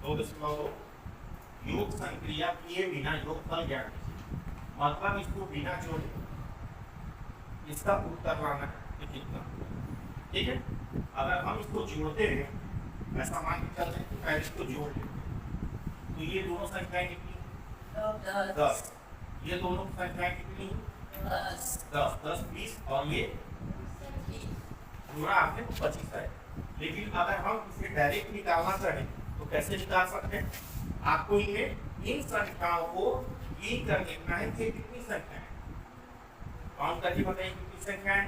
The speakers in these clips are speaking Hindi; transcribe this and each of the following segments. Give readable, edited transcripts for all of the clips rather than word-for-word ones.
2.2 योग संक्रिया किए बिना योगफल ज्ञात कीजिए। मतलब इसको बिना जोड़े इसका उत्तर लाना है कितना। ठीक है, अगर हम इसको जोड़ते हैं ऐसा मान के चलते हैं तो पहले इसको जोड़ लेते हैं तो ये दोनों संख्याएं कितनी 10, ये दोनों संख्याएं कितनी 10 10 20 और ये पूरा आपने 25 है। लेकिन अगर हम इसे डायरेक्ट निकालना चाहें तो कैसे निकाल सकते हैं? आपको इनमें इन संख्याओं को गिन कर देखना है कि कितनी संख्या है। काउंट करके बताइए कितनी संख्या है।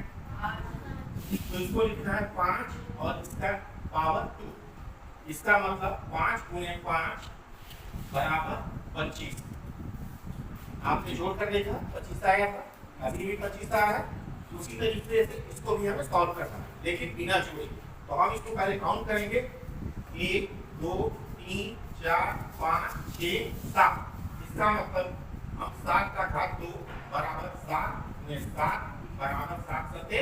तो इसको लिखना है 5 और इसका पावर 2। इसका मतलब 5 गुणे 5 बराबर 25। आपने जोड़ कर देखा 25 आया था, अभी भी 25 आ रहा है। उसी तरीके से इसको भी हमें सॉल्व करना है लेकिन बिना जोड़े। तो हम इसको पहले काउंट करेंगे 1 2 3 4 5 6 7। इसका मतलब हम 7 का घात 2 बराबर 7 गुणे 7 बराबर 7 सत्ते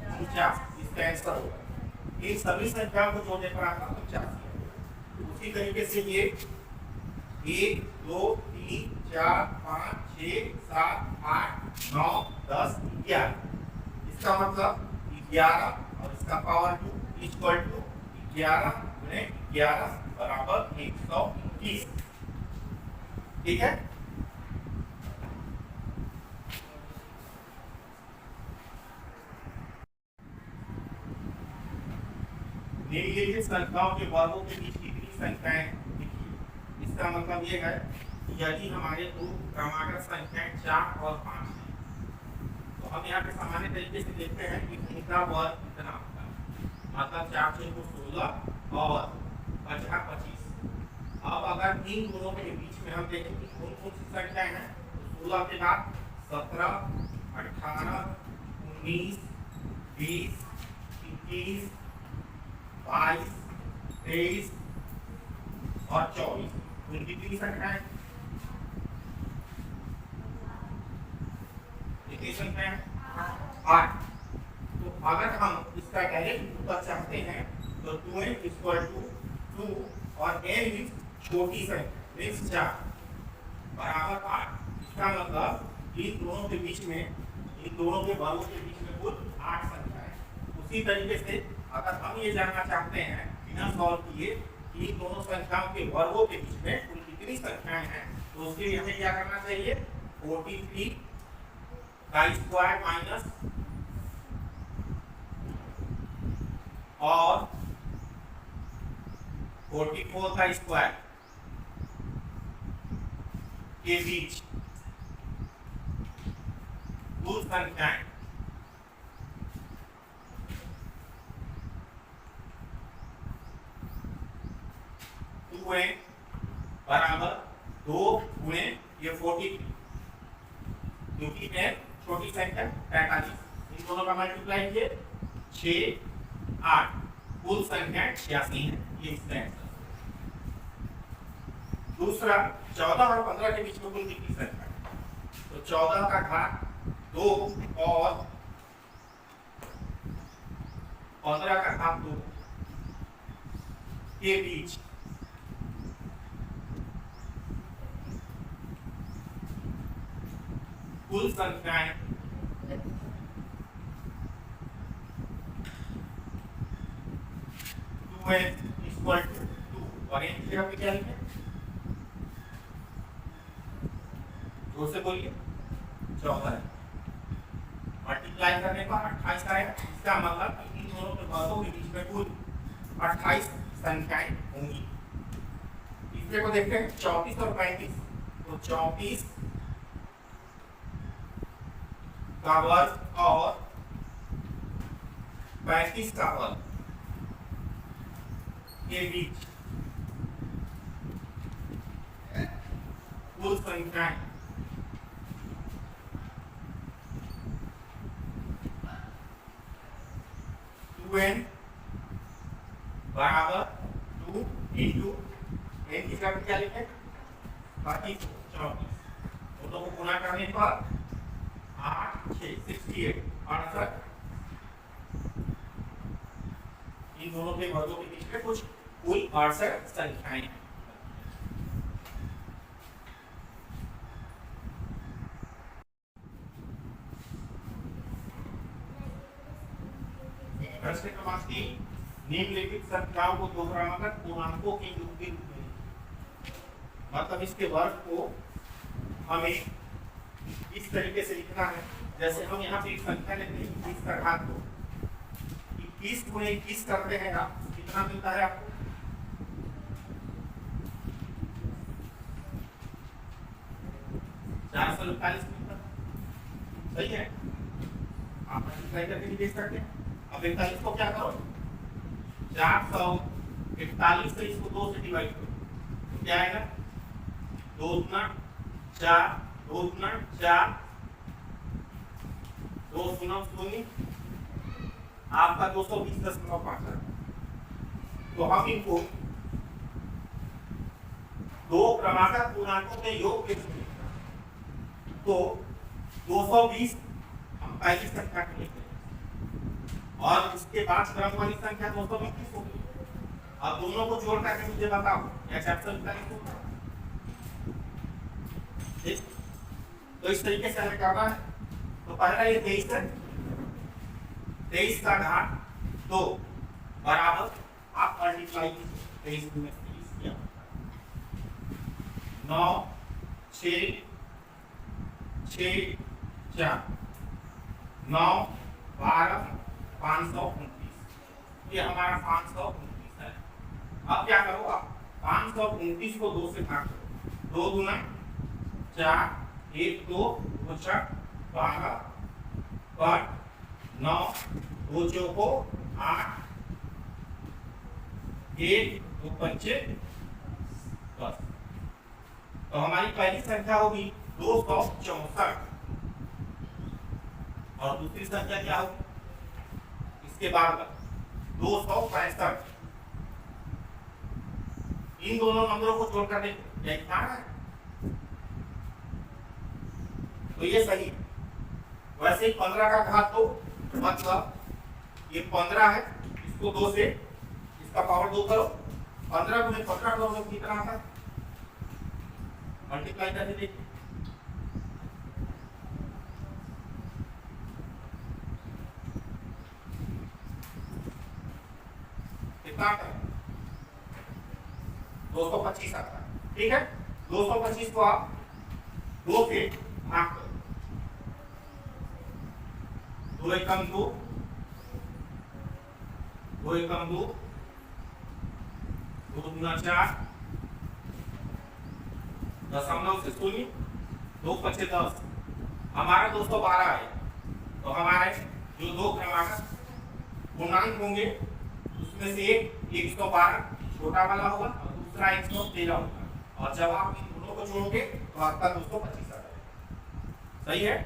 49। इसका आंसर होगा। इन सभी संख्याओं को जोड़ने पर आपका 85। उसी तरीके से ये 1 2 3 4 5 6 7 8 9 10 11। इसका मतलब 11 और इसका पावर 2 इक्वल टू 11 गुणे 11 बराबर 120। ठीक है, निम्नलिखित संख्याओं के वर्गों के बीच कितनी संख्याएं लिखिए। इसका मतलब ये है कि यदि हमारे दो क्रमागत संख्याएं 4 और 5 हैं तो हम यहाँ पे सामान्य तरीके से देखते हैं कि इनका वर्ग कितना होता है। मतलब 4 6 को 16 और 5 25। अब अगर इन दोनों के बीच में हम देखें कि कौन कौन सी संख्याएं हैं तो 16 के बाद 17 18 19 20 21 22 23 और 24। उनकी कितनी संख्याएं कितनी संख्याएं 8। तो अगर हम इसका डायरेक्ट उत्तर चाहते हैं तो 2n इक्वल टू 2 और n इज छोटी संख्या मीन्स 4 बराबर 8। इसका मतलब इन दोनों के बीच में इन दोनों के वर्गों के बीच में कुल 8 संख्या है। उसी तरीके से अगर हम ये जानना चाहते हैं बिना सॉल्व किए कि इन दोनों संख्याओं के वर्गों के बीच में कुल कितनी संख्याएं हैं तो उसके लिए हमें क्या करना चाहिए 43 का स्क्वायर माइनस और 44 का स्क्वायर के बीच कुल संख्याएं बराबर 2 गुणे ये 43 क्योंकि है छोटी संख्या 45। इन दोनों का मल्टीप्लाई किए 6 8 कुल संख्या 86 है। ये इसका आंसर। दूसरा 14 और 15 के बीच में कुल कितनी संख्या है तो 14 का घात 2 और 15 का घात 2 के बीच कुल संख्याएं 2n इक्वल टू 2 और n की जगह पे क्या लिखें जोर से बोलिए 14 मल्टीप्लाई करने पर 28 आएगा। इसका मतलब इन दोनों के वर्गों के बीच में कुल 28 संख्याएं होंगी। तीसरे को देखते हैं 34 और 35। तो 34 का वर्ग और 35 का वर्ग के बीच कुल संख्याएं 2n बराबर 2 इंटू n की जगह क्या लिखें 34 दोनों को गुणा करने पर 8 6 68 68। इन दोनों के वर्गों के बीच में कुछ कुल 68 संख्याएं हैं। की निम्नलिखित संख्याओं को दो क्रमागत पूर्णांकों के योग के रूप में, मतलब इसके वर्ग को हमें इस तरीके से लिखना है। जैसे हम यहाँ पे एक संख्या लेते हैं 21 का घात 2, 21 गुणे 21 करते हैं आप, कितना मिलता है आपको? 441 मिलता है। सही है, आप मल्टीप्लाई करके भी देख सकते हैं। अब 41 को क्या करो, 441 से इसको 2 से डिवाइड करो तो क्या आएगा? 2 गुना 4, 2 गुना 4, 2 गुना 0, आपका 220.5 है। तो हम इनको दो क्रमागत पूर्णांकों के योग के रूप में, तो 220 हम पहली संख्या को लेते हैं और उसके बाद क्रम वाली संख्या 221 होगी। अब दोनों को जोड़ करके मुझे बताओ क्या 441 होगा? तो इस तरीके से हमें करना है। तो पहला ये 23 है, 23 का घात 2 बराबर आप मल्टीप्लाई 23 गुणे 23 किया 9 6 6 4 9 12 529, ये हमारा 529 है। अब क्या करो आप 529 को 2 से भाग करो, 2 गुना 4 1 2 4 12 8 9 2 चौको 8 1 2 25 10। तो हमारी पहली संख्या होगी 264 और दूसरी संख्या क्या होगी इसके बाद 265। इन दोनों नंबरों को जोड़कर देखो क्या इतना है, तो ये सही। वैसे ही 15 का घात 2 मतलब ये 15 है, इसको 2 से इसका पावर 2 करो, 15 गुणे 15 करो तो कितना आता है? मल्टीप्लाई करके देखिए, कितना आता है? 225 आता है। ठीक है, 225 को आप 2 से भाग करो, 2 एकम 2, 2 एकम 2, 2 गुना 4 दशमलव से 0, 2 पचे 10, हमारा 212 है। तो हमारे जो दो क्रमागत पूर्णांक होंगे उसमें से एक 112 छोटा वाला होगा और दूसरा 113 होगा, और जब आप इन दोनों को जोड़ोगे तो आपका 225 आ जाएगा। सही है।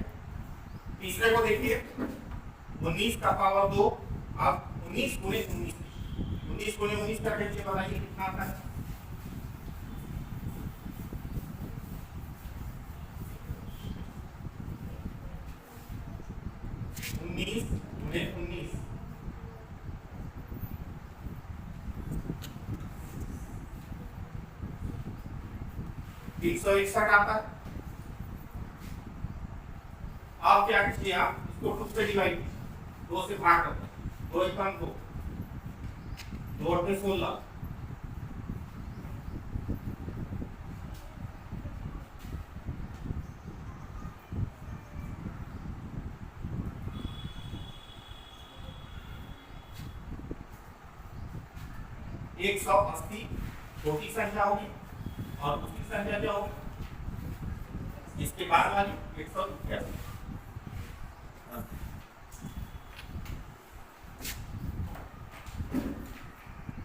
तीसरे को देखिए, 19 का पावर 2, अब 19 गुणे 19, 19 गुणे 19 करके मुझे बताइए कितना आता है? 19 गुणे 19 161 आता है। आप क्या कीजिए, आप इसको 2 से डिवाइड कीजिए, 2 से भाग कर दो, 2 एकम 2, 2 अठे 16, 180 छोटी संख्या होगी और दूसरी संख्या क्या होगी इसके बाद वाली